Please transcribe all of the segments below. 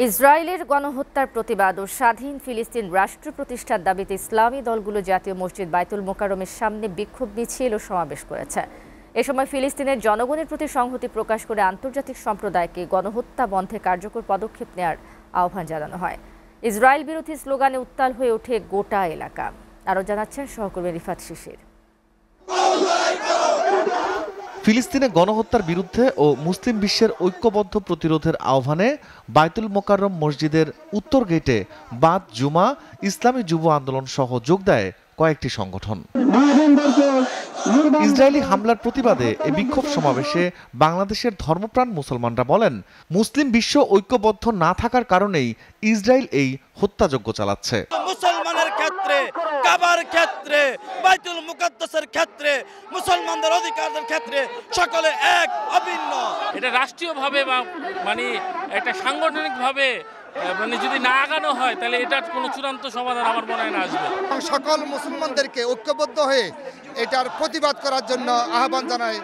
ইসরায়েলের গণহত্যার প্রতিবাদ ও স্বাধীন ফিলিস্তিন রাষ্ট্র প্রতিষ্ঠার দাবিতে ইসলামী দলগুলো জাতীয় মসজিদ বাইতুল মোকাররমের সামনে বিক্ষোভ মিছিল ও সমাবেশ করেছে। এ সময় ফিলিস্তিনের জনগণের প্রতি সংহতি প্রকাশ করে আন্তর্জাতিক সম্প্রদায়কে গণহত্যা বন্ধে কার্যকর পদক্ষেপ নেওয়ার আহ্বান জানানো হয়। ইসরায়েল বিরোধী স্লোগানে উত্তাল হয়ে ওঠে গোটা এলাকা। আরও জানাচ্ছেন সহকর্মী রিফাত শিশির। ফিলিস্তিনে গণহত্যার বিরুদ্ধে ও মুসলিম বিশ্বের ঐক্যবদ্ধ প্রতিরোধের আহ্বানে বাইতুল মোকাররম মসজিদের উত্তর গেটে বাদ জুমা ইসলামী যুব আন্দোলন সহ যোগ দেয় কয়েকটি সংগঠন। ইসরায়েলি হামলার প্রতিবাদে এই বিক্ষোভ সমাবেশে বাংলাদেশের ধর্মপ্রাণ মুসলমানরা বলেন, মুসলিম বিশ্ব ঐক্যবদ্ধ না থাকার কারণেই ইসরায়েল এই হত্যাযজ্ঞ চালাচ্ছে। মুসলমানের ক্ষেত্রে, কাবার ক্ষেত্রে, বাইতুল মুকাদ্দাসের ক্ষেত্রে, মুসলমানদের অধিকারের ক্ষেত্রে সকলে এক অভিন্ন। এটা রাষ্ট্রীয়ভাবে বা মানে একটা সাংগঠনিকভাবে যদি না আগানো হয় তাহলে এটার কোনো চূড়ান্ত সমাধান আমার মনে হয় না আসবে। সকল মুসলমানদেরকে ঐক্যবদ্ধ হয়ে এটার প্রতিবাদ করার জন্য আহ্বান জানায়।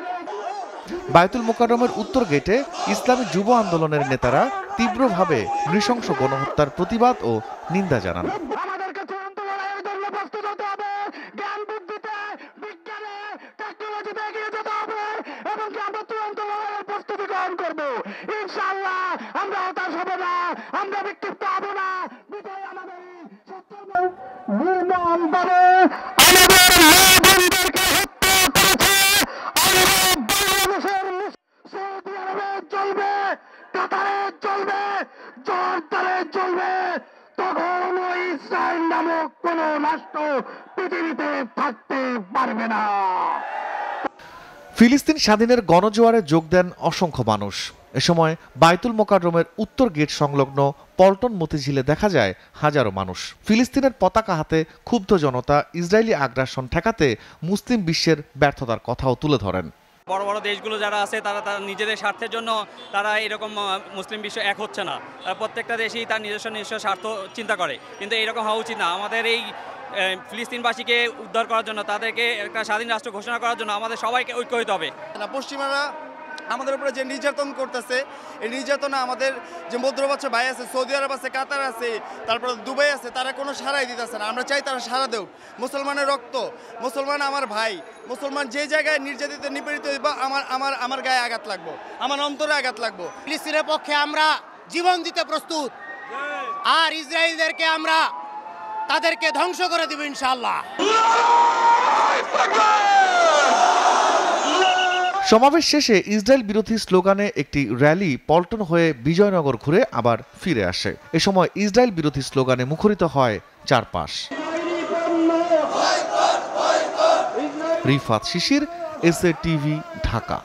বাইতুল মোকাররমের উত্তর গেটে ইসলামী যুব আন্দোলনের নেতারা তীব্রভাবে নৃশংস গণহত্যার প্রতিবাদ ও নিন্দা জানান। তখন ইসরায়েল নামক কোন রাষ্ট্র পৃথিবীতে থাকতে পারবে না। ফিলিস্তিন স্বাধীনের গণজোয়ারে যোগ দেন অসংখ্য মানুষ। এ সময় বাইতুল মোকাররমের উত্তর গেট সংলগ্ন পল্টন মতিঝিলে দেখা যায় হাজারো মানুষ। ফিলিস্তিনের পতাকা হাতে ক্ষুব্ধ জনতা ইসরায়েলি আগ্রাসন ঠেকাতে মুসলিম বিশ্বের ব্যর্থতার কথাও তুলে ধরেন। বড় বড় দেশগুলো যারা আছে তারা নিজেদের স্বার্থের জন্য তারা এরকম মুসলিম বিশ্ব এক হচ্ছে না। প্রত্যেকটা দেশই তার নিজস্ব স্বার্থ চিন্তা করে, কিন্তু এরকম হওয়া উচিত না। আমাদের এই ফিলিস্তিনবাসীকে উদ্ধার করার জন্য, তাদেরকে একটা স্বাধীন রাষ্ট্র ঘোষণা করার জন্য আমাদের সবাইকে ঐক্য হতে হবে। পশ্চিমারা আমাদের উপরে যে নির্যাতন করতেছে, এই নির্যাতনে আমাদের যে মধ্যপ্রাচ্য ভাই আছে, সৌদি আরব আছে, কাতার আছে, তারপরে দুবাই আছে, তারা কোনো সাড়াই দিতেছে না। আমরা চাই তারা সাড়া দেউক। মুসলমানের রক্ত, মুসলমান আমার ভাই, মুসলমান যে জায়গায় নির্যাতিত নিপীড়িত হইব আমার গায়ে আঘাত লাগবো, আমার অন্তরে আঘাত লাগবো। ফিলিস্তিনের পক্ষে আমরা জীবন দিতে প্রস্তুত, আর ইসরায়েলদেরকে আমরা তাদেরকে ধ্বংস করে দেব ইনশাআল্লাহ। সমাবেশ শেষে ইসরায়েল বিরোধী স্লোগানে একটি র্যালি পল্টন হয়ে বিজয়নগর ঘুরে আবার ফিরে আসে। এ সময় ইসরায়েল বিরোধী স্লোগানে মুখরিত হয় চারপাশ। রিফাত শিশির, এসএ টিভি, ঢাকা।